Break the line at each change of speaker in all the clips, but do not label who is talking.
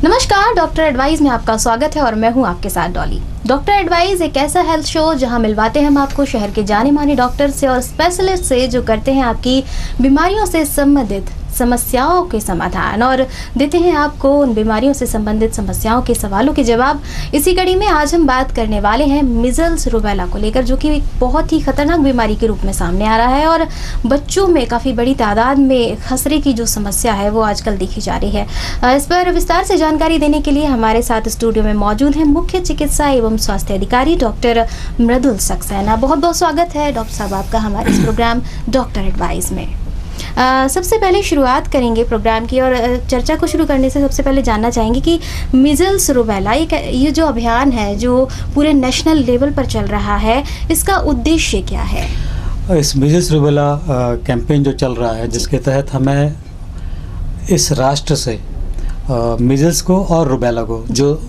नमस्कार, doctor advice में आपका स्वागत है और मैं हूं आपके साथ डॉली। डॉक्टर एडवाइस एक ऐसा हेल्थ शो जहां मिलवाते हैं हम आपको शहर के जाने माने डॉक्टर से और स्पेशलिस्ट से जो करते हैं आपकी बीमारियों से संबंधित समस्याओं के समाधान और देते हैं आपको उन बीमारियों से संबंधित समस्याओं के सवालों के जवाब। इसी कड़ी में आज हम बात करने वाले हैं मीजल्स रूबेला को लेकर, जो कि एक बहुत ही खतरनाक बीमारी के रूप में सामने आ रहा है और बच्चों में काफ़ी बड़ी तादाद में खसरे की जो समस्या है वो आजकल देखी जा रही है। इस पर विस्तार से जानकारी देने के लिए हमारे साथ स्टूडियो में मौजूद हैं मुख्य चिकित्सा एवं स्वास्थ्य अधिकारी डॉक्टर मृदुल सक्सेना। बहुत बहुत स्वागत है डॉक्टर साहब आपका हमारे इस प्रोग्राम डॉक्टर एडवाइस में। सबसे पहले शुरुआत करेंगे प्रोग्राम की और चर्चा को शुरू करने से सबसे पहले जानना चाहेंगे कि मीजल्स रूबेला ये जो अभियान है जो पूरे नेशनल लेवल पर चल रहा है, इसका उद्देश्य क्या है?
इस मीजल्स रूबेला कैंपेन जो चल रहा है, जिसके तहत हमें इस राष्ट्र से मीजल्स को और रूबेला को, जो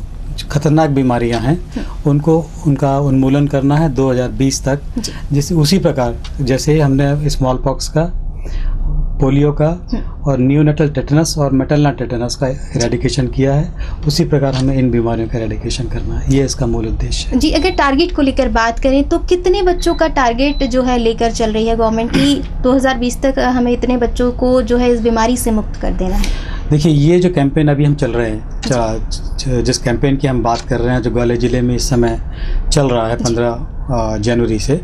खतरनाक बीमारियां हैं, उनका उन्मूलन करना है 2020 तक। जिस उसी प्रकार जैसे हमने स्मॉल पॉक्स का, पोलियो का और न्यूनेटल टेटनस और मैटरनल टेटनस का इरेडिकेशन किया है, उसी प्रकार हमें इन बीमारियों का इरेडिकेशन करना है। ये इसका मूल उद्देश्य है।
जी, अगर टारगेट को लेकर बात करें तो कितने बच्चों का टारगेट जो है लेकर चल रही है गवर्नमेंट की 2020 तक हमें इतने बच्चों को जो है इस बीमारी से मुक्त कर देना है?
देखिए, ये जो कैंपेन अभी हम चल रहे हैं, जिस कैंपेन की हम बात कर रहे हैं, जो ग्वालियर ज़िले में इस समय चल रहा है 15 जनवरी से,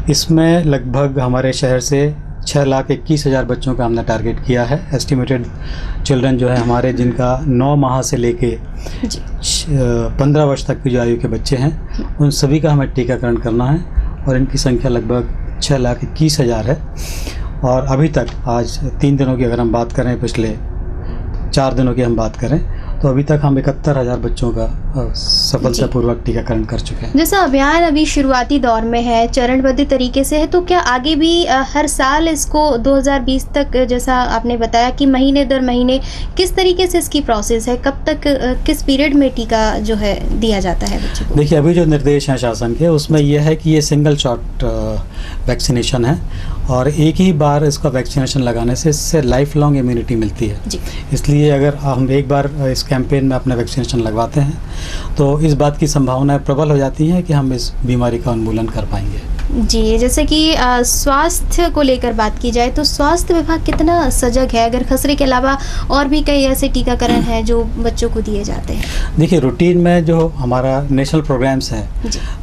इसमें लगभग हमारे शहर से 6,21,000 बच्चों का हमने टारगेट किया है। एस्टिमेटेड चिल्ड्रन जो है हमारे, जिनका 9 माह से लेके 15 वर्ष तक की जो आयु के बच्चे हैं, उन सभी का हमें टीकाकरण करना है और इनकी संख्या लगभग 6,21,000 है। और अभी तक आज 3 दिनों की अगर हम बात करें, पिछले 4 दिनों की हम बात करें, तो अभी तक हम 71,000 बच्चों का सफलतापूर्वक टीकाकरण कर चुके हैं।
जैसा अभियान अभी शुरुआती दौर में है, चरणबद्ध तरीके से है, तो क्या आगे भी हर साल इसको 2020 तक, जैसा आपने बताया कि महीने दर महीने किस तरीके से इसकी प्रोसेस है, कब तक किस पीरियड में टीका जो है दिया जाता है बच्चों को?
देखिए, अभी जो निर्देश हैं शासन के, उसमें यह है कि ये सिंगल शॉट वैक्सीनेशन है और एक ही बार इसका वैक्सीनेशन लगाने से इससे लाइफ लॉन्ग इम्यूनिटी मिलती है। इसलिए अगर हम एक बार इस कैंपेन में अपना वैक्सीनेशन लगवाते हैं तो इस बात की संभावनाएं प्रबल हो जाती हैं कि हम इस बीमारी का उन्मूलन कर पाएंगे।
जी, जैसे कि स्वास्थ्य को लेकर बात की जाए तो स्वास्थ्य विभाग कितना सजग है, अगर खसरे के अलावा और भी कई ऐसे टीकाकरण हैं जो बच्चों को दिए जाते हैं?
देखिए, रूटीन में जो हमारा नेशनल प्रोग्राम्स है,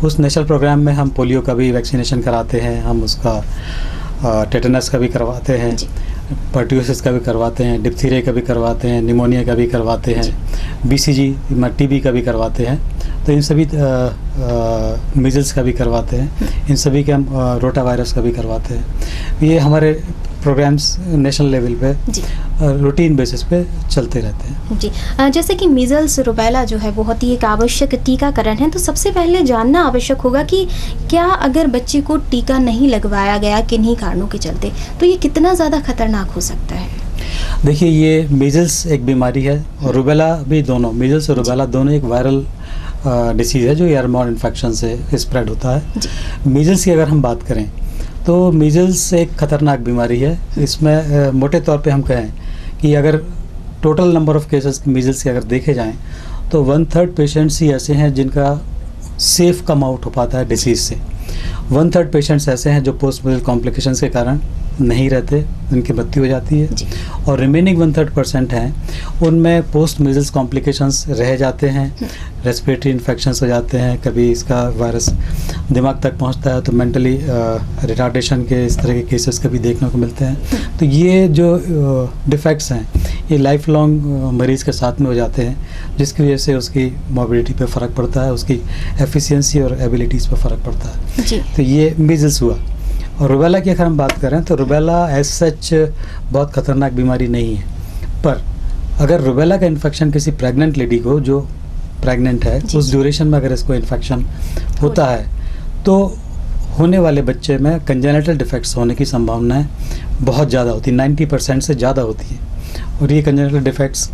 उस नेशनल प्रोग्राम में हम पोलियो का भी वैक्सीनेशन कराते हैं, हम उसका टेटनस का भी करवाते हैं, पर्ट्यूसिस का भी करवाते हैं, डिप्थीरिया का भी करवाते हैं, निमोनिया का भी करवाते हैं, BCG टीबी का भी करवाते हैं, तो इन सभी मीजल्स का भी करवाते हैं, इन सभी के हम रोटा वायरस का भी करवाते हैं। ये हमारे प्रोग्राम्स नेशनल लेवल पे रूटीन बेसिस पे चलते रहते हैं।
जी, जैसे कि मीजल्स रूबेला जो है बहुत ही एक आवश्यक टीकाकरण है, तो सबसे पहले जानना आवश्यक होगा कि क्या अगर बच्चे को टीका नहीं लगवाया गया किन्हीं कारणों के चलते, तो ये कितना ज़्यादा खतरनाक हो सकता है?
देखिए, ये मीजल्स एक बीमारी है और रूबेला भी, दोनों मीजल्स और रूबेला दोनों एक वायरल डिसीज़ है जो एयरबॉर्न इन्फेक्शन से स्प्रेड होता है। मीजल्स की अगर हम बात करें तो मीजल्स एक खतरनाक बीमारी है। इसमें मोटे तौर पे हम कहें कि अगर total number of cases measles के अगर देखे जाएं तो 1/3 पेशेंट्स ही ऐसे हैं जिनका सेफ कम आउट हो पाता है डिसीज़ से। 1/3 पेशेंट्स ऐसे हैं जो पोस्ट मीजल कॉम्प्लिकेशंस के कारण नहीं रहते, उनकी मृत्यु हो जाती है, और रिमेनिंग 1/3% हैं, उनमें पोस्ट मीजल्स कॉम्प्लिकेशंस रह जाते हैं, रेस्पिरेटरी इन्फेक्शंस हो जाते हैं, कभी इसका वायरस दिमाग तक पहुंचता है तो मेंटली रिटार्डेशन के इस तरह के केसेस कभी देखने को मिलते हैं। तो ये जो डिफेक्ट्स हैं ये लाइफ लॉन्ग मरीज़ के साथ में हो जाते हैं, जिसकी वजह से उसकी मोबिलिटी पे फ़र्क पड़ता है, उसकी एफिशिएंसी और एबिलिटीज़ पे फ़र्क पड़ता है। तो ये मीजल्स हुआ। और रूबेला की अगर हम बात करें तो रूबेला एज सच बहुत ख़तरनाक बीमारी नहीं है, पर अगर रूबेला का इन्फेक्शन किसी प्रेग्नेंट लेडी को, जो प्रेग्नेंट है, उस ड्यूरेशन में अगर इसको इन्फेक्शन होता है तो होने वाले बच्चे में कंजेनिटल डिफेक्ट्स होने की संभावनाएं बहुत ज़्यादा होती है, 90% से ज़्यादा होती है। और ये कंजेनिटल डिफेक्ट्स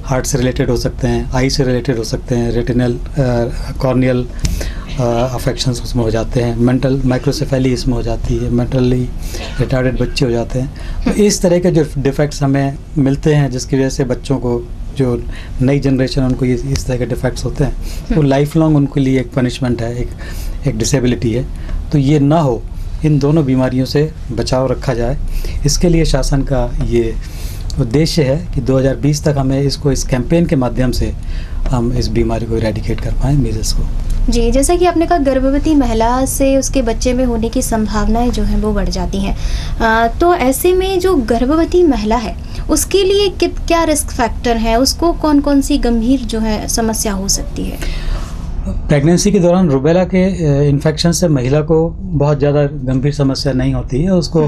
हार्ट से रिलेटेड हो सकते हैं, आई से रिलेटेड हो सकते हैं, रेटिनल कॉर्नियल अफेक्शंस उसमें हो जाते हैं, मेंटल माइक्रोसेफेली इसमें हो जाती है, मेंटली रिटार्डेड बच्चे हो जाते हैं। तो इस तरह के जो डिफेक्ट्स हमें मिलते हैं जिसकी वजह से बच्चों को जो नई जनरेशन उनको ये इस तरह के डिफेक्ट्स होते हैं, तो लाइफ लॉन्ग उनके लिए एक पनिशमेंट है, एक डिसेबिलिटी है। तो ये ना हो, इन दोनों बीमारियों से बचाव रखा जाए, इसके लिए शासन का ये उद्देश्य है कि 2020 तक हमें इसको इस कैंपेन के माध्यम से हम इस बीमारी को इरेडिकेट कर पाएँ, मीजल्स को।
जी, जैसा कि आपने कहा, गर्भवती महिला से उसके बच्चे में होने की संभावनाएं जो हैं वो बढ़ जाती हैं। तो ऐसे में जो गर्भवती महिला है उसके लिए क्या रिस्क फैक्टर है, उसको कौन कौन सी गंभीर जो है समस्या हो सकती है?
प्रेगनेंसी के दौरान रुबेला के इन्फेक्शन से महिला को बहुत ज़्यादा गंभीर समस्या नहीं होती है। उसको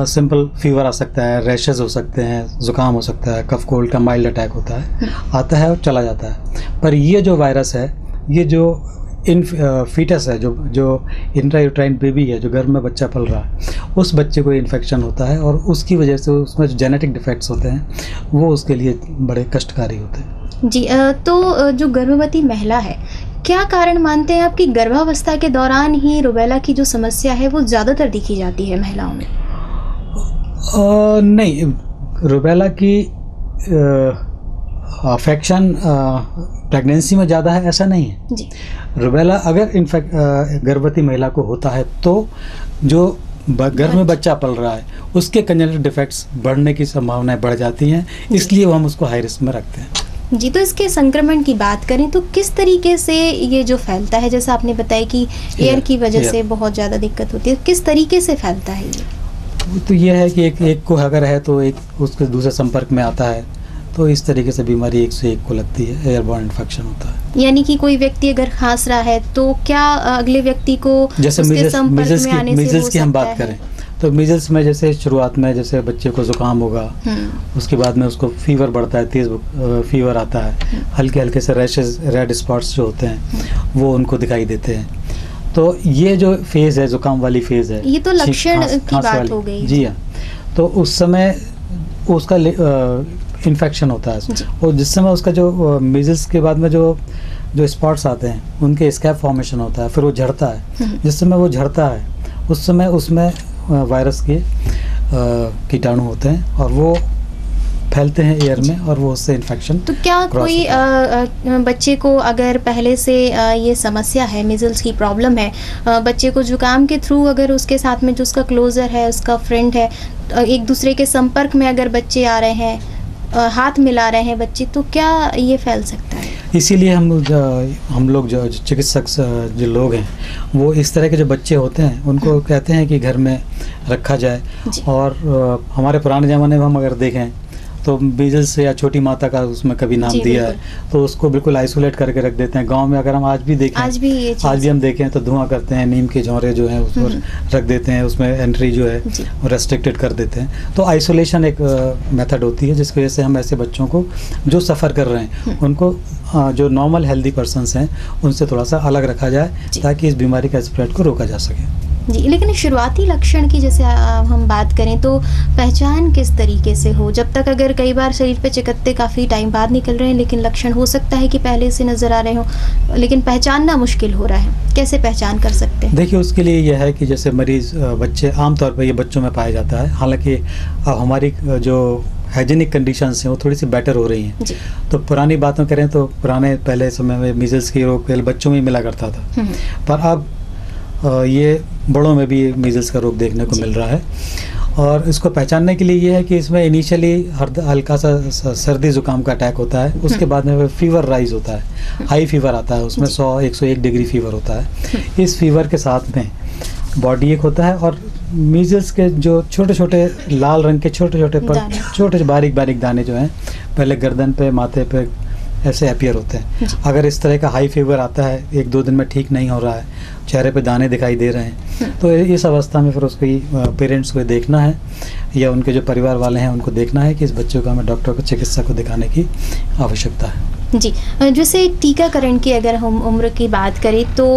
सिंपल फीवर आ सकता है, रैशेस हो सकते हैं, ज़ुकाम हो सकता है, कफ कोल्ड का माइल्ड अटैक होता है, आता है और चला जाता है। पर ये जो वायरस है, ये जो फीटस है, जो इंट्रायूट्राइन बेबी है, जो गर्भ में बच्चा पल रहा है, उस बच्चे को इन्फेक्शन होता है और उसकी वजह से उसमें जो जेनेटिक डिफेक्ट्स होते हैं वो उसके लिए बड़े कष्टकारी होते हैं।
जी, तो जो गर्भवती महिला है, क्या कारण मानते हैं आप कि गर्भावस्था के दौरान ही रुबेला की जो समस्या है वो ज़्यादातर दिखी जाती है महिलाओं में?
नहीं, रुबेला की अफेक्शन प्रेगनेंसी में ज़्यादा है ऐसा नहीं है
जी।
रुबेला अगर गर्भवती महिला को होता है तो जो गर्भ में बच्चा पल रहा है उसके कंजेनिटल डिफेक्ट्स बढ़ने की संभावनाएं बढ़ जाती हैं, इसलिए वो हम उसको हाई रिस्क में रखते हैं।
जी, तो इसके संक्रमण की बात करें तो किस तरीके से ये जो फैलता है, जैसा आपने बताया कि एयर की वजह से बहुत ज़्यादा दिक्कत होती है, किस तरीके से फैलता है ये?
तो ये है कि एक को अगर है तो एक उसके दूसरे संपर्क में आता है, तो इस तरीके से बीमारी एक से एक को लगती है, एयरबॉर्न इन्फेक्शन होता है।
यानी कि कोई व्यक्ति अगर खांस रहा है तो क्या अगले व्यक्ति को
जैसे
उसके संपर्क में आने से
मीजल्स की हम बात करें तो मीजल्स में जैसे शुरुआत में जैसे बच्चे को जुकाम होगा, उसके बाद में उसको फीवर बढ़ता है, तेज फीवर आता है, हल्के हल्के से रैशेस, रेड स्पॉट्स जो होते हैं वो उनको दिखाई देते हैं। तो ये जो फेज़ है, जुकाम वाली फेज़ है,
ये तो लक्षण की बात हो गई।
जी हाँ, तो उस समय उसका इन्फेक्शन होता है और जिस समय उसका जो मीजल्स के बाद में जो स्पॉट्स आते हैं उनके स्कैब फॉर्मेशन होता है, फिर वो झड़ता है। जिस समय वो झड़ता है उस समय उसमें वायरस के कीटाणु होते हैं और वो फैलते हैं एयर में और वो उससे इन्फेक्शन।
तो क्या कोई बच्चे को अगर पहले से ये समस्या है, मीजल्स की प्रॉब्लम है, बच्चे को जुकाम के थ्रू अगर उसके साथ में जो उसका क्लोजर है, उसका फ्रेंड है, एक दूसरे के संपर्क में अगर बच्चे आ रहे हैं, हाथ मिला रहे हैं बच्चे, तो क्या ये फैल सकता है? इसीलिए
हम लोग जो चिकित्सक जो लोग हैं वो इस तरह के जो बच्चे होते हैं उनको कहते हैं कि घर में रखा जाए। और हमारे पुराने ज़माने में हम अगर देखें तो मीजल्स या छोटी माता का उसमें कभी नाम दिया है, तो उसको बिल्कुल आइसोलेट करके रख देते हैं। गांव में अगर हम आज भी देखें, आज भी हम देखें तो धुआं करते हैं, नीम के जौरे जो हैं उसको रख देते हैं, उसमें एंट्री जो है वो रेस्ट्रिक्टेड कर देते हैं। तो आइसोलेशन एक मेथड होती है जिसकी वजह से हम ऐसे बच्चों को जो सफ़र कर रहे हैं उनको जो नॉर्मल हेल्दी पर्सन्स हैं उनसे थोड़ा सा अलग रखा जाए ताकि इस बीमारी का स्प्रेड को रोका जा सके।
जी, लेकिन शुरुआती लक्षण की जैसे हम बात करें तो पहचान किस तरीके से हो? जब तक अगर कई बार शरीर पे चिकत्ते काफ़ी टाइम बाद निकल रहे हैं लेकिन लक्षण हो सकता है कि पहले से नज़र आ रहे हो, लेकिन पहचानना मुश्किल हो रहा है, कैसे पहचान कर सकते हैं?
देखिए, उसके लिए यह है कि जैसे मरीज़ बच्चे आमतौर पर ये बच्चों में पाया जाता है, हालांकि अब हमारी जो हाइजीनिक कंडीशंस हैं वो थोड़ी सी बेटर हो रही हैं। तो पुरानी बातों करें तो पुराने पहले समय में मीजल्स की रोग पहले बच्चों में ही मिला करता था, पर अब ये बड़ों में भी मीजल्स का रोग देखने को मिल रहा है। और इसको पहचानने के लिए ये है कि इसमें इनिशियली हल्का सा सर्दी ज़ुकाम का अटैक होता है, उसके बाद में फीवर राइज होता है, हाई फीवर आता है, उसमें 100-101 डिग्री फीवर होता है। इस फीवर के साथ में बॉडी एक होता है और मीजल्स के जो छोटे छोटे लाल रंग के छोटे बारीक दाने जो हैं पहले गर्दन पे, माथे पे ऐसे अपीयर होते हैं। अगर इस तरह का हाई फीवर आता है, 1-2 दिन में ठीक नहीं हो रहा है, चेहरे पे दाने दिखाई दे रहे हैं, तो इस अवस्था में फिर उसको पेरेंट्स को देखना है या उनके जो परिवार वाले हैं उनको देखना है कि इस बच्चे को हमें डॉक्टर को, चिकित्सक को दिखाने की आवश्यकता है।
जी, जैसे टीकाकरण की अगर हम उम्र की बात करें तो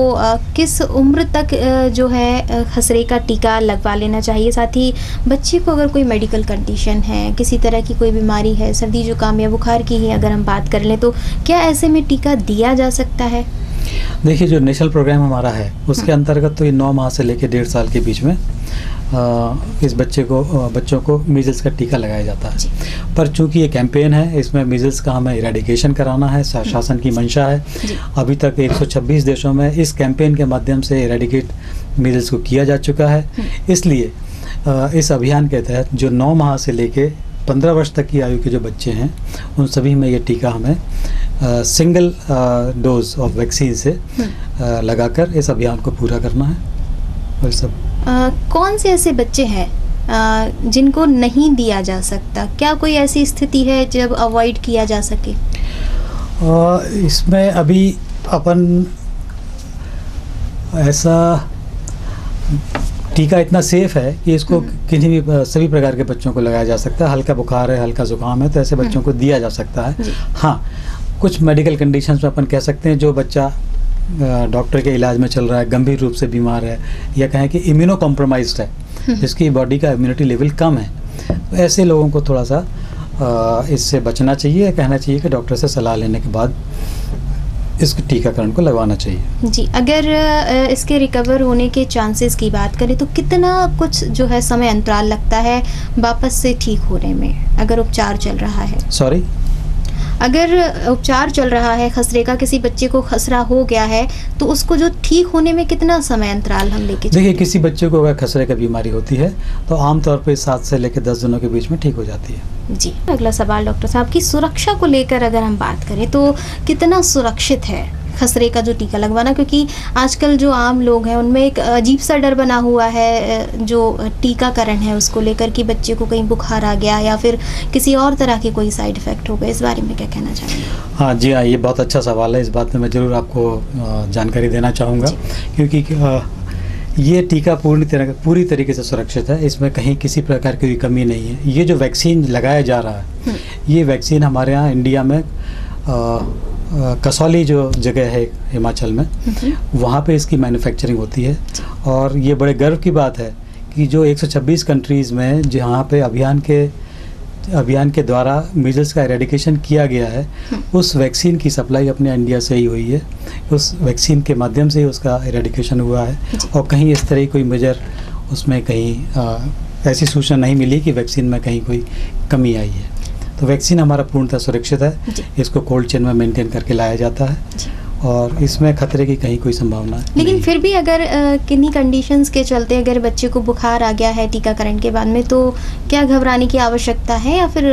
किस उम्र तक जो है खसरे का टीका लगवा लेना चाहिए? साथ ही बच्चे को अगर कोई मेडिकल कंडीशन है, किसी तरह की कोई बीमारी है, सर्दी जुकाम या बुखार की ही अगर हम बात कर लें, तो क्या ऐसे में टीका दिया जा सकता है?
देखिए, जो नेशनल प्रोग्राम हमारा है उसके अंतर्गत तो ये 9 माह से लेकर 1.5 साल के बीच में इस बच्चों को मीजल्स का टीका लगाया जाता है। पर चूंकि ये कैंपेन है, इसमें मीजल्स का हमें इरेडिकेशन कराना है, शासन की मंशा है। अभी तक 126 देशों में इस कैंपेन के माध्यम से इरेडिकेट मीजल्स को किया जा चुका है। इसलिए इस अभियान के तहत जो 9 माह से लेके 15 वर्ष तक की आयु के जो बच्चे हैं, उन सभी में ये टीका हमें सिंगल डोज ऑफ वैक्सीन से लगाकर इस अभियान को पूरा करना है। और सब
कौन से ऐसे बच्चे हैं जिनको नहीं दिया जा सकता? क्या कोई ऐसी स्थिति है जब अवॉइड किया जा सके?
इसमें अभी अपन ऐसा टीका इतना सेफ है कि इसको किसी भी सभी प्रकार के बच्चों को लगाया जा सकता है। हल्का बुखार है, हल्का जुकाम है, तो ऐसे बच्चों को दिया जा सकता है। हाँ, कुछ मेडिकल कंडीशंस में अपन कह सकते हैं जो बच्चा डॉक्टर के इलाज में चल रहा है, गंभीर रूप से बीमार है, या कहें कि इम्यूनो कॉम्प्रोमाइज्ड है, जिसकी बॉडी का इम्यूनिटी लेवल कम है, तो ऐसे लोगों को थोड़ा सा इससे बचना चाहिए। कहना चाहिए कि डॉक्टर से सलाह लेने के बाद इस टीकाकरण को लगवाना चाहिए।
जी, अगर इसके रिकवर होने के चांसेस की बात करें तो कितना कुछ जो है समय अंतराल लगता है वापस से ठीक होने में, अगर उपचार चल रहा है?
सॉरी,
अगर उपचार चल रहा है, खसरे का किसी बच्चे को खसरा हो गया है, तो उसको जो ठीक होने में कितना समय अंतराल हम लेके
देखिए, किसी बच्चे को अगर खसरे का बीमारी होती है तो आमतौर पे 7 से लेकर 10 दिनों के बीच में ठीक हो जाती है।
जी, अगला सवाल डॉक्टर साहब की सुरक्षा को लेकर अगर हम बात करें तो कितना सुरक्षित है खसरे का जो टीका लगवाना? क्योंकि आजकल जो आम लोग हैं उनमें एक अजीब सा डर बना हुआ है जो टीकाकरण है उसको लेकर कि बच्चे को कहीं बुखार आ गया या फिर किसी और तरह के कोई साइड इफ़ेक्ट हो गए। इस बारे में क्या कहना चाहेंगे?
हाँ जी, हाँ, ये बहुत अच्छा सवाल है। इस बात में मैं ज़रूर आपको जानकारी देना चाहूँगा, क्योंकि ये टीका पूरी तरीके से सुरक्षित है। इसमें कहीं किसी प्रकार की कमी नहीं है। ये जो वैक्सीन लगाया जा रहा है, ये वैक्सीन हमारे यहाँ इंडिया में कसौली जो जगह है हिमाचल में, वहाँ पे इसकी मैन्युफैक्चरिंग होती है। और ये बड़े गर्व की बात है कि जो 126 कंट्रीज़ में जहाँ पे अभियान के द्वारा मीजल्स का इरेडिकेशन किया गया है, उस वैक्सीन की सप्लाई अपने इंडिया से ही हुई है। उस वैक्सीन के माध्यम से ही उसका इरेडिकेशन हुआ है और कहीं इस तरह कोई मेजर उसमें कहीं ऐसी सूचना नहीं मिली कि वैक्सीन में कहीं कोई कमी आई है। तो वैक्सीन हमारा पूर्णतः सुरक्षित है। इसको कोल्ड चेन में मेंटेन करके लाया जाता है और इसमें खतरे की कहीं कोई संभावना है।
लेकिन फिर भी अगर किन्हीं कंडीशंस के चलते अगर बच्चे को बुखार आ गया है टीकाकरण के बाद में, तो क्या घबराने की आवश्यकता है या फिर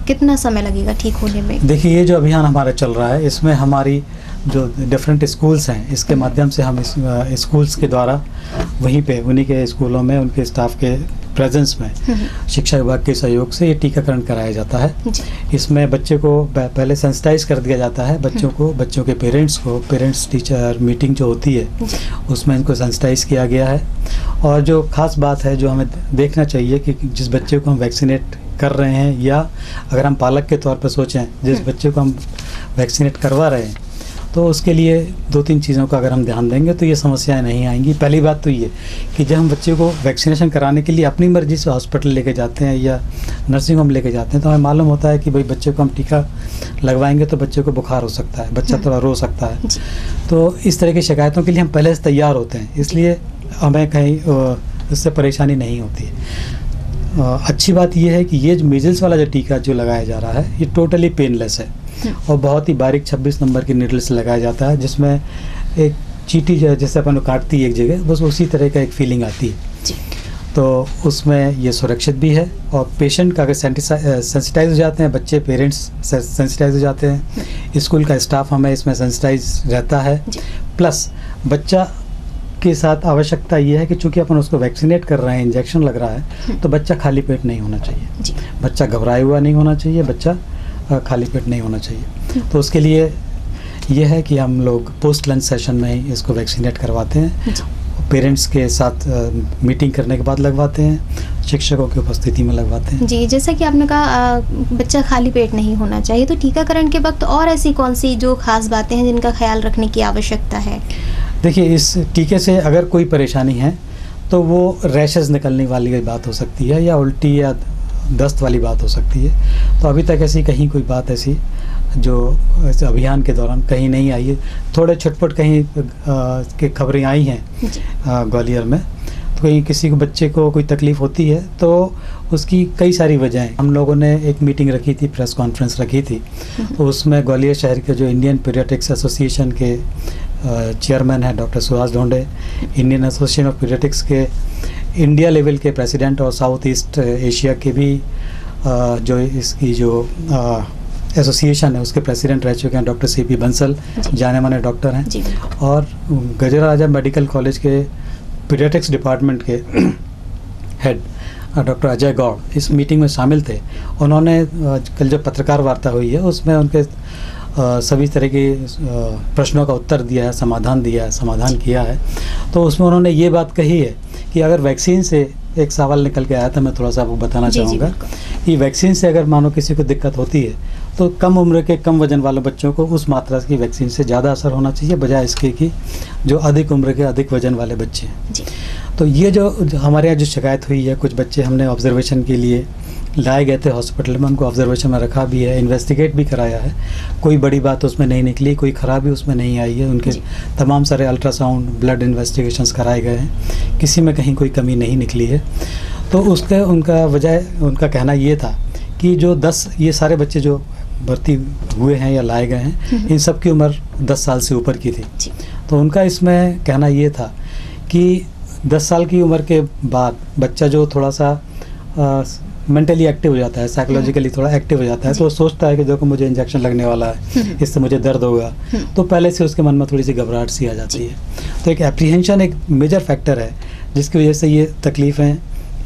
कितना समय लगेगा ठीक होने में?
देखिए, ये जो अभियान हमारा चल रहा है, इसमें हमारी जो डिफरेंट स्कूल्स हैं, इसके माध्यम से हम स्कूल्स के द्वारा वहीं पे उन्हीं के स्कूलों में उनके स्टाफ के प्रेजेंस में शिक्षा विभाग के सहयोग से ये टीकाकरण कराया जाता है। इसमें बच्चे को पहले सेंसिटाइज कर दिया जाता है, बच्चों के पेरेंट्स टीचर मीटिंग जो होती है उसमें इनको सेंसिटाइज किया गया है। और जो खास बात है जो हमें देखना चाहिए कि जिस बच्चे को हम वैक्सीनेट कर रहे हैं, या अगर हम पालक के तौर पर सोचें जिस बच्चे को हम वैक्सीनेट करवा रहे हैं, तो उसके लिए 2-3 चीज़ों का अगर हम ध्यान देंगे तो ये समस्याएं नहीं आएंगी। पहली बात तो ये कि जब हम बच्चे को वैक्सीनेशन कराने के लिए अपनी मर्जी से हॉस्पिटल लेके जाते हैं या नर्सिंग होम लेके जाते हैं, तो हमें मालूम होता है कि भाई बच्चे को हम टीका लगवाएंगे तो बच्चे को बुखार हो सकता है, बच्चा थोड़ा रो सकता है। तो इस तरह की शिकायतों के लिए हम पहले से तैयार होते हैं, इसलिए हमें कहीं उससे परेशानी नहीं होती है। अच्छी बात यह है कि ये जो मीजल्स वाला जो टीका जो लगाया जा रहा है, ये टोटली पेनलेस है और बहुत ही बारीक 26 नंबर की नीडल से लगाया जाता है, जिसमें एक चींटी जैसे अपन काटती है एक जगह, बस उसी तरह का एक फीलिंग आती है। तो उसमें ये सुरक्षित भी है और पेशेंट का अगर सेंसिटाइज हो जाते हैं, बच्चे पेरेंट्स सेंसिटाइज हो जाते हैं, स्कूल का स्टाफ हमें इसमें सेंसिटाइज रहता है। प्लस बच्चा के साथ आवश्यकता ये है कि चूंकि अपन उसको वैक्सीनेट कर रहे हैं, इंजेक्शन लग रहा है, तो बच्चा खाली पेट नहीं होना चाहिए, बच्चा घबराया हुआ नहीं होना चाहिए, बच्चा खाली पेट नहीं होना चाहिए। तो उसके लिए यह है कि हम लोग पोस्ट लंच सेशन में ही इसको वैक्सीनेट करवाते हैं, पेरेंट्स के साथ मीटिंग करने के बाद लगवाते हैं, शिक्षकों की उपस्थिति में लगवाते हैं।
जी, जैसा कि आपने कहा बच्चा खाली पेट नहीं होना चाहिए, तो टीकाकरण के वक्त और ऐसी कौन सी जो खास बातें हैं जिनका ख्याल रखने की आवश्यकता है? देखिए,
इस टीके से अगर कोई परेशानी है तो वो रैशेस निकलने वाली बात हो सकती है या उल्टी या दस्त वाली बात हो सकती है। तो अभी तक ऐसी कहीं कोई बात ऐसी जो इस अभियान के दौरान कहीं नहीं आई है। थोड़े छुटपुट कहीं की खबरें आई हैं ग्वालियर में, तो कहीं किसी को बच्चे को कोई तकलीफ़ होती है तो उसकी कई सारी वजहें। हम लोगों ने एक मीटिंग रखी थी, प्रेस कॉन्फ्रेंस रखी थी, तो उसमें ग्वालियर शहर के जो इंडियन पीडियाट्रिक्स एसोसिएशन के चेयरमैन हैं doctor Suhas Dhonde, Indian association of paediatrics के इंडिया लेवल के प्रेसिडेंट और साउथ ईस्ट एशिया के भी जो इसकी जो एसोसिएशन है उसके प्रेसिडेंट रह चुके हैं डॉक्टर सीपी बंसल, जाने माने डॉक्टर हैं, और गजराजा मेडिकल कॉलेज के पीडियाट्रिक्स डिपार्टमेंट के हेड डॉक्टर अजय गौड़ इस मीटिंग में शामिल थे। उन्होंने कल जो पत्रकार वार्ता हुई है उसमें उनके सभी तरह के प्रश्नों का उत्तर दिया है, समाधान किया है। तो उसमें उन्होंने ये बात कही है कि अगर वैक्सीन से, एक सवाल निकल के आया था, मैं थोड़ा सा आपको बताना चाहूँगा कि वैक्सीन से अगर मानो किसी को दिक्कत होती है तो कम उम्र के कम वजन वाले बच्चों को उस मात्रा की वैक्सीन से ज़्यादा असर होना चाहिए, बजाय इसके कि जो अधिक उम्र के अधिक वजन वाले बच्चे हैं। तो ये जो हमारे यहाँ जो शिकायत हुई है, कुछ बच्चे हमने ऑब्जर्वेशन के लिए लाए गए थे हॉस्पिटल में, उनको ऑब्जर्वेशन में रखा भी है, इन्वेस्टिगेट भी कराया है, कोई बड़ी बात उसमें नहीं निकली, कोई ख़राबी उसमें नहीं आई है। उनके तमाम सारे अल्ट्रासाउंड, ब्लड इन्वेस्टिगेशंस कराए गए हैं, किसी में कहीं कोई कमी नहीं निकली है। तो उसका उनका कहना ये था कि जो 10 ये सारे बच्चे जो भर्ती हुए हैं या लाए गए हैं, इन सब की उम्र 10 साल से ऊपर की थी। तो उनका इसमें कहना ये था कि 10 साल की उम्र के बाद बच्चा जो थोड़ा सा मेंटली एक्टिव हो जाता है, साइकोलॉजिकली थोड़ा एक्टिव हो जाता है, तो वो सोचता है कि देखो मुझे इंजेक्शन लगने वाला है, इससे मुझे दर्द होगा, तो पहले से उसके मन में थोड़ी सी घबराहट सी आ जाती है। तो एक एप्रीहेंशन एक मेजर फैक्टर है जिसकी वजह से ये तकलीफ़ें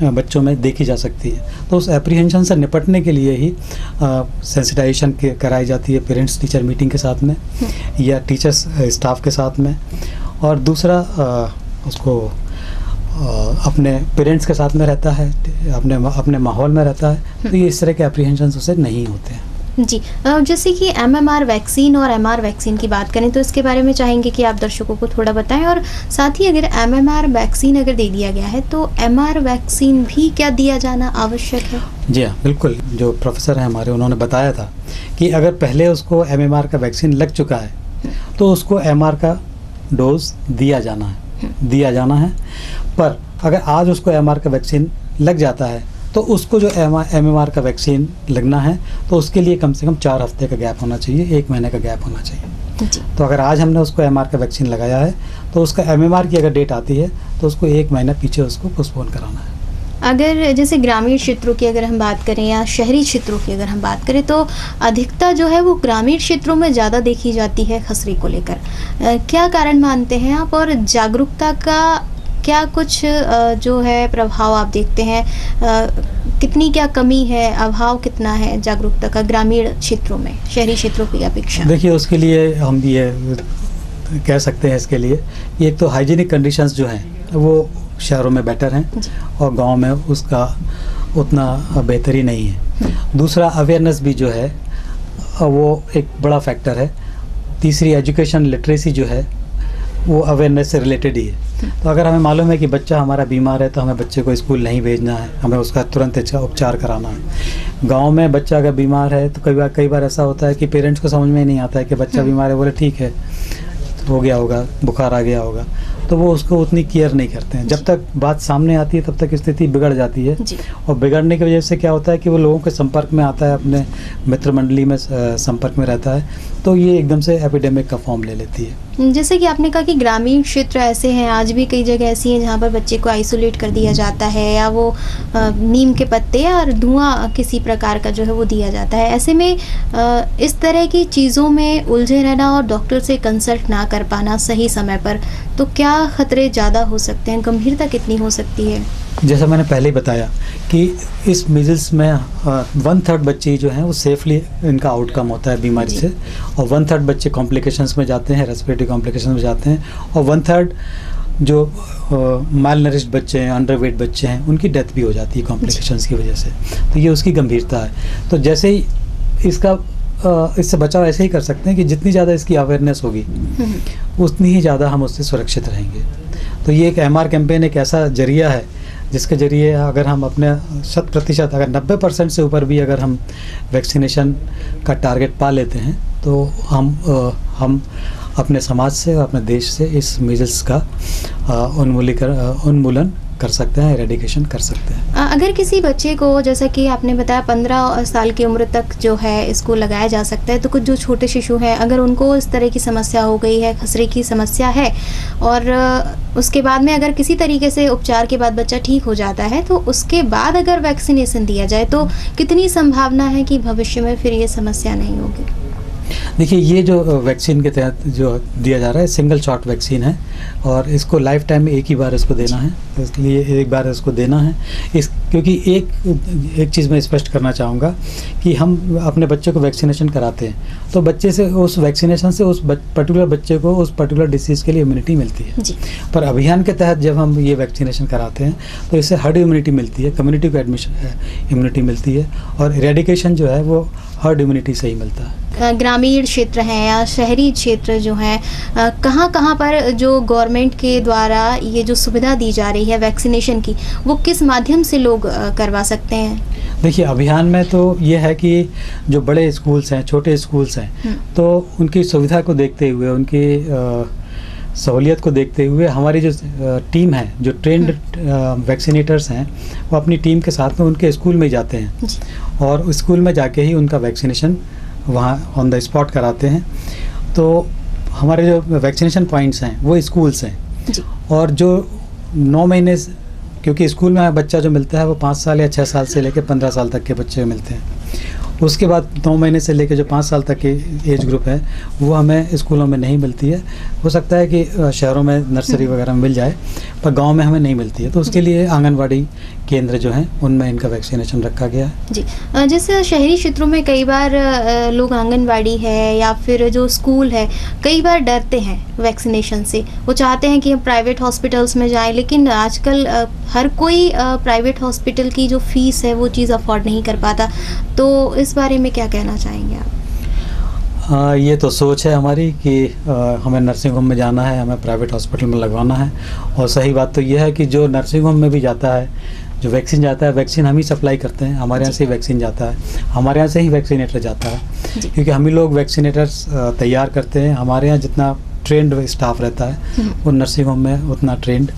बच्चों में देखी जा सकती है। तो उस एप्रीहेंशन से निपटने के लिए ही सेंसिटाइजेशन कराई जाती है पेरेंट्स टीचर मीटिंग के साथ में या टीचर्स स्टाफ के साथ में, और दूसरा उसको अपने पेरेंट्स के साथ में रहता है, अपने माहौल में रहता है। तो ये इस तरह के एप्रीहेंशन उससे नहीं होते हैं।
जी, जैसे कि MMR वैक्सीन और MR वैक्सीन की बात करें तो इसके बारे में चाहेंगे कि आप दर्शकों को थोड़ा बताएं, और साथ ही अगर MMR वैक्सीन अगर दे दिया गया है तो MR वैक्सीन भी क्या दिया जाना आवश्यक है? जी
हाँ, बिल्कुल। जो प्रोफेसर हैं हमारे, उन्होंने बताया था कि अगर पहले उसको MMR का वैक्सीन लग चुका है तो उसको MR का डोज दिया जाना है। पर अगर आज उसको MR का वैक्सीन लग जाता है तो उसको जो MMR का वैक्सीन लगना है तो उसके लिए कम से कम 4 हफ्ते का गैप होना चाहिए, 1 महीने का गैप होना चाहिए। तो अगर आज हमने उसको MR का वैक्सीन लगाया है तो उसका MMR की अगर डेट आती है तो उसको 1 महीना पीछे उसको पोस्टपोन कराना है।
अगर जैसे ग्रामीण क्षेत्रों की अगर हम बात करें या शहरी क्षेत्रों की अगर हम बात करें तो अधिकता जो है वो ग्रामीण क्षेत्रों में ज़्यादा देखी जाती है खसरे को लेकर, क्या कारण मानते हैं आप, और जागरूकता का क्या कुछ जो है प्रभाव आप देखते हैं, कितनी क्या कमी है, अभाव कितना है जागरूकता का ग्रामीण क्षेत्रों में शहरी क्षेत्रों की अपेक्षा?
देखिए, उसके लिए हम ये कह सकते हैं, इसके लिए एक तो हाइजीनिक कंडीशंस जो हैं वो शहरों में बेटर हैं और गांव में उसका उतना बेहतरी नहीं है। दूसरा, अवेयरनेस भी जो है वो एक बड़ा फैक्टर है। तीसरी, एजुकेशन लिटरेसी जो है वो अवेयरनेस से रिलेटेड ही है। तो अगर हमें मालूम है कि बच्चा हमारा बीमार है तो हमें बच्चे को स्कूल नहीं भेजना है, हमें उसका तुरंत उपचार कराना है। गांव में बच्चा अगर बीमार है तो कई बार ऐसा होता है कि पेरेंट्स को समझ में नहीं आता है कि बच्चा बीमार है, बोले ठीक है हो गया होगा, बुखार आ गया होगा, तो वो उसको उतनी केयर नहीं करते हैं। जब तक बात सामने आती है तब तक स्थिति बिगड़ जाती है, और बिगड़ने की वजह से क्या होता है कि वो लोगों के संपर्क में आता है, अपने मित्र मंडली में संपर्क में रहता है, तो ये एकदम से एपिडेमिक का फॉर्म ले लेती है।
जैसे कि आपने कहा कि ग्रामीण क्षेत्र ऐसे हैं, आज भी कई जगह ऐसी हैं जहाँ पर बच्चे को आइसोलेट कर दिया जाता है, या वो नीम के पत्ते और धुआं किसी प्रकार का जो है वो दिया जाता है। ऐसे में इस तरह की चीज़ों में उलझे रहना और डॉक्टर से कंसल्ट ना कर पाना सही समय पर, तो क्या खतरे ज़्यादा हो सकते हैं, गंभीरता कितनी हो सकती है?
जैसा मैंने पहले ही बताया कि इस मीजल्स में 1/3 बच्चे जो हैं वो सेफली इनका आउटकम होता है बीमारी से, और 1/3 बच्चे कॉम्प्लिकेशंस में जाते हैं, रेस्पिरेटरी कॉम्प्लिकेशंस में जाते हैं, और 1/3 जो माल नरिश्ड बच्चे हैं, अंडरवेट बच्चे हैं, उनकी डेथ भी हो जाती है कॉम्प्लिकेशंस की वजह से। तो ये उसकी गंभीरता है। तो जैसे ही इससे बचाव ऐसे ही कर सकते हैं कि जितनी ज़्यादा इसकी अवेयरनेस होगी उतनी ही ज़्यादा हम उससे सुरक्षित रहेंगे। तो ये एक MR कैंपेन एक ऐसा जरिया है जिसके ज़रिए अगर हम अपने 100% अगर 90% से ऊपर भी अगर हम वैक्सीनेशन का टारगेट पा लेते हैं तो हम अपने समाज से और अपने देश से इस मीजल्स का उन्मूलन कर सकते हैं, एरेडिकेशन कर सकते हैं।
अगर किसी बच्चे को, जैसा कि आपने बताया 15 साल की उम्र तक जो है इसको लगाया जा सकता है, तो कुछ जो छोटे शिशु हैं अगर उनको इस तरह की समस्या हो गई है, खसरे की समस्या है, और उसके बाद में अगर किसी तरीके से उपचार के बाद बच्चा ठीक हो जाता है, तो उसके बाद अगर वैक्सीनेशन दिया जाए तो कितनी संभावना है कि भविष्य में फिर ये समस्या नहीं होगी?
देखिए, ये जो वैक्सीन के तहत जो दिया जा रहा है सिंगल शॉट वैक्सीन है और इसको लाइफ टाइम में एक ही बार इसको देना है, इसलिए एक बार इसको देना है। क्योंकि एक चीज़ मैं स्पष्ट करना चाहूँगा कि हम अपने बच्चे को वैक्सीनेशन कराते हैं तो बच्चे से उस वैक्सीनेशन से उस पर्टिकुलर बच्चे को उस पर्टिकुलर डिसीज़ के लिए इम्यूनिटी मिलती है
जी।
पर अभियान के तहत जब हम ये वैक्सीनेशन कराते हैं तो इससे हर्ड इम्यूनिटी मिलती है, कम्युनिटी को इम्यूनिटी मिलती है और इरेडिकेशन जो है वो हर्ड इम्यूनिटी से ही मिलता है।
ग्रामीण क्षेत्र हैं या शहरी क्षेत्र जो हैं, कहाँ पर जो गवर्नमेंट के द्वारा ये जो सुविधा दी जा रही है वैक्सीनेशन की, वो किस माध्यम से लोग करवा सकते हैं?
देखिए, अभियान में तो ये है कि जो बड़े स्कूल्स हैं, छोटे स्कूल्स हैं, तो उनकी सुविधा को देखते हुए, उनकी सहूलियत को देखते हुए हमारी जो टीम है, जो ट्रेंड वैक्सीनेटर्स हैं, वो अपनी टीम के साथ में उनके स्कूल में जाते हैं और स्कूल में जाके ही उनका वैक्सीनेशन वहाँ ऑन द स्पॉट कराते हैं। तो हमारे जो वैक्सीनेशन पॉइंट्स हैं वो स्कूल्स हैं और जो 9 महीने, क्योंकि स्कूल में बच्चा जो मिलता है वो 5 साल या 6 साल से लेकर 15 साल तक के बच्चे मिलते हैं। उसके बाद 9 महीने से लेकर जो 5 साल तक की एज ग्रुप है वो हमें स्कूलों में नहीं मिलती है। हो सकता है कि शहरों में नर्सरी वगैरह में मिल जाए, पर गांव में हमें नहीं मिलती है, तो उसके लिए आंगनवाड़ी केंद्र जो हैं उनमें इनका वैक्सीनेशन रखा गया है।
जी, जैसे शहरी क्षेत्रों में कई बार लोग आंगनवाड़ी है या फिर जो स्कूल है, कई बार डरते हैं वैक्सीनेशन से। वो चाहते हैं कि हम प्राइवेट हॉस्पिटल्स में जाएं, लेकिन आजकल हर कोई प्राइवेट हॉस्पिटल की जो फीस है वो चीज़ अफोर्ड नहीं कर पाता। तो इस बारे में क्या कहना चाहेंगे आप?
ये तो सोच है हमारी कि हमें नर्सिंग होम में जाना है, हमें प्राइवेट हॉस्पिटल में लगवाना है। और सही बात तो ये है कि जो नर्सिंग होम में भी जाता है, जो वैक्सीन जाता है, वैक्सीन हम ही सप्लाई करते हैं, हमारे यहाँ से ही वैक्सीन जाता है, हमारे यहाँ से ही वैक्सीनेटर जाता है, क्योंकि हम ही लोग वैक्सीनेटर्स तैयार करते हैं। हमारे यहाँ जितना ट्रेंड स्टाफ रहता है वो नर्सिंग होम में उतना ट्रेंड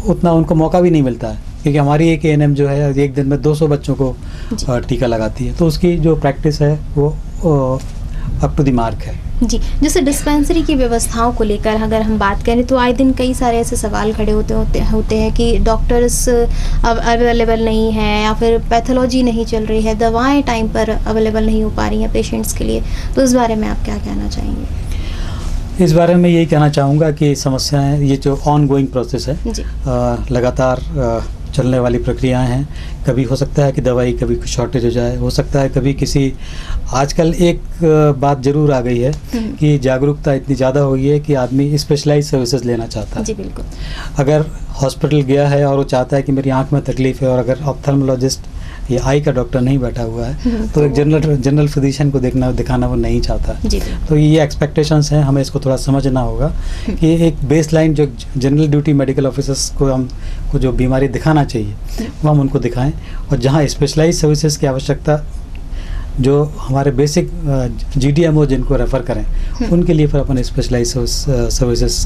उतना उनको मौका भी नहीं मिलता है, क्योंकि हमारी एक ANM जो है एक दिन में 200 बच्चों को टीका लगाती है, तो उसकी जो प्रैक्टिस है वो अप टू द मार्क है।
जी, जैसे डिस्पेंसरी की व्यवस्थाओं को लेकर अगर हम बात करें तो आए दिन कई सारे ऐसे सवाल खड़े होते हैं कि डॉक्टर्स अब अवेलेबल नहीं है या फिर पैथोलॉजी नहीं चल रही है, दवाएं टाइम पर अवेलेबल नहीं हो पा रही हैं पेशेंट्स के लिए। तो इस बारे में आप क्या कहना चाहेंगे?
इस बारे में यही कहना चाहूँगा कि समस्याएं, ये जो ऑन गोइंग प्रोसेस है, लगातार चलने वाली प्रक्रियाएं हैं। कभी हो सकता है कि दवाई कभी कुछ शॉर्टेज हो जाए, हो सकता है कभी किसी, आजकल एक बात ज़रूर आ गई है कि जागरूकता इतनी ज़्यादा हो गई है कि आदमी स्पेशलाइज सर्विसेज लेना चाहता है।
जी बिल्कुल।
अगर हॉस्पिटल गया है और वो चाहता है कि मेरी आंख में तकलीफ़ है और अगर ऑप्थेल्मोलॉजिस्ट ये आई का डॉक्टर नहीं बैठा हुआ है तो एक जनरल फिजिशियन को दिखाना वो नहीं चाहता। तो ये एक्सपेक्टेशंस हैं, हमें इसको थोड़ा समझना होगा कि एक बेसलाइन जो जनरल ड्यूटी मेडिकल ऑफिसर्स को हमको जो बीमारी दिखाना चाहिए वो हम उनको दिखाएं, और जहाँ स्पेशलाइज सर्विसेज की आवश्यकता जो हमारे बेसिक GDMO जिनको रेफ़र करें उनके लिए फिर अपन स्पेशलाइज सर्विसेज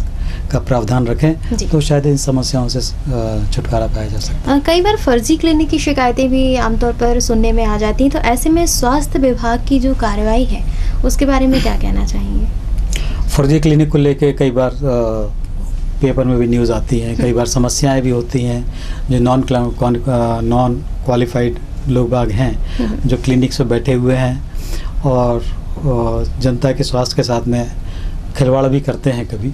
का प्रावधान रखें, तो शायद इन समस्याओं से छुटकारा पाया जा सकता है।
कई बार फर्जी क्लिनिक की शिकायतें भी आमतौर पर सुनने में आ जाती हैं, तो ऐसे में स्वास्थ्य विभाग की जो कार्रवाई है उसके बारे में क्या कहना चाहेंगे?
फर्जी क्लिनिक को लेके कई बार पेपर में भी न्यूज़ आती हैं, कई बार समस्याएं भी होती हैं। जो नॉन क्वालिफाइड लोग बाग हैं जो क्लिनिक्स पे बैठे हुए हैं और जनता के स्वास्थ्य के साथ में खिलवाड़ भी करते हैं कभी,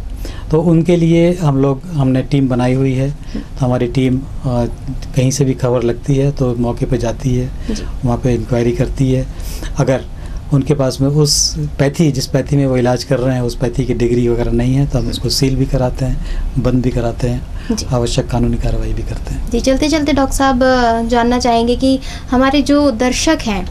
तो उनके लिए हमने टीम बनाई हुई है। तो हमारी टीम कहीं से भी खबर लगती है तो मौके पे जाती है, वहाँ पे इंक्वायरी करती है। अगर उनके पास में जिस पैथी में वो इलाज कर रहे हैं उस पैथी की डिग्री वगैरह नहीं है तो हम उसको सील भी कराते हैं, बंद भी कराते हैं। आवश्यक कानूनी कार्रवाई भी करते हैं।
जी, चलते चलते डॉक्टर साहब जानना चाहेंगे कि हमारे जो दर्शक हैं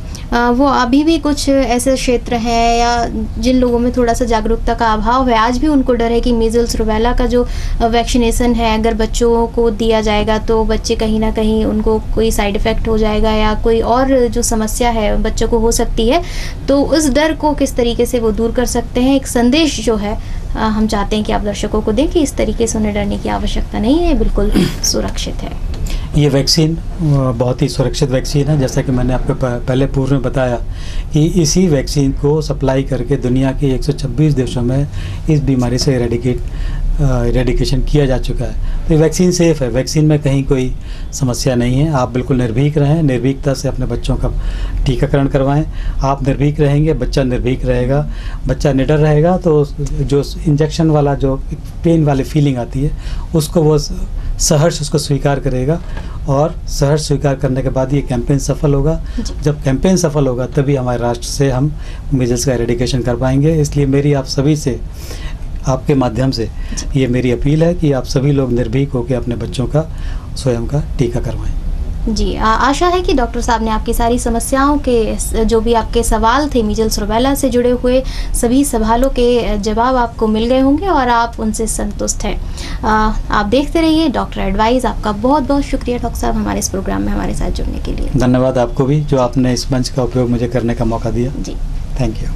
वो अभी भी कुछ ऐसे क्षेत्र हैं या जिन लोगों में थोड़ा सा जागरूकता का अभाव है, आज भी उनको डर है कि मीज़ल्स रूबेला का जो वैक्सीनेशन है अगर बच्चों को दिया जाएगा तो बच्चे कहीं ना कहीं उनको कोई साइड इफ़ेक्ट हो जाएगा या कोई और जो समस्या है बच्चों को हो सकती है, तो उस डर को किस तरीके से वो दूर कर सकते हैं? एक संदेश जो है हम चाहते हैं कि आप दर्शकों को दें कि इस तरीके से उन्हें डरने की आवश्यकता नहीं है, बिल्कुल सुरक्षित है।
ये वैक्सीन बहुत ही सुरक्षित वैक्सीन है। जैसा कि मैंने आपको पहले पूर्व में बताया कि इसी वैक्सीन को सप्लाई करके दुनिया के 126 देशों में इस बीमारी से इरेडिकेशन किया जा चुका है। तो ये वैक्सीन सेफ़ है, वैक्सीन में कहीं कोई समस्या नहीं है। आप बिल्कुल निर्भीक रहें, निर्भीकता से अपने बच्चों का टीकाकरण करवाएं। आप निर्भीक रहेंगे, बच्चा निर्भीक रहेगा, बच्चा निडर रहेगा तो जो इंजेक्शन वाला जो पेन वाली फीलिंग आती है उसको वो सहर्ष उसको स्वीकार करेगा और सहर्ष स्वीकार करने के बाद ये कैंपेन सफल होगा। जब कैंपेन सफल होगा तभी हमारे राष्ट्र से हम मीजल्स का एरेडिकेशन कर पाएंगे। इसलिए मेरी आप सभी से, आपके माध्यम से ये मेरी अपील है कि आप सभी लोग निर्भीक होकर अपने बच्चों का स्वयं का टीका करवाएं।
जी, आशा है कि डॉक्टर साहब ने आपकी सारी समस्याओं के जो भी आपके सवाल थे मीजल्स रूबेला से जुड़े हुए सभी सवालों के जवाब आपको मिल गए होंगे और आप उनसे संतुष्ट हैं। आप देखते रहिए डॉक्टर एडवाइस। आपका बहुत बहुत शुक्रिया डॉक्टर साहब हमारे इस प्रोग्राम में हमारे साथ जुड़ने के लिए।
धन्यवाद आपको भी जो आपने इस मंच का उपयोग मुझे करने का मौका दिया।
जी,
थैंक यू।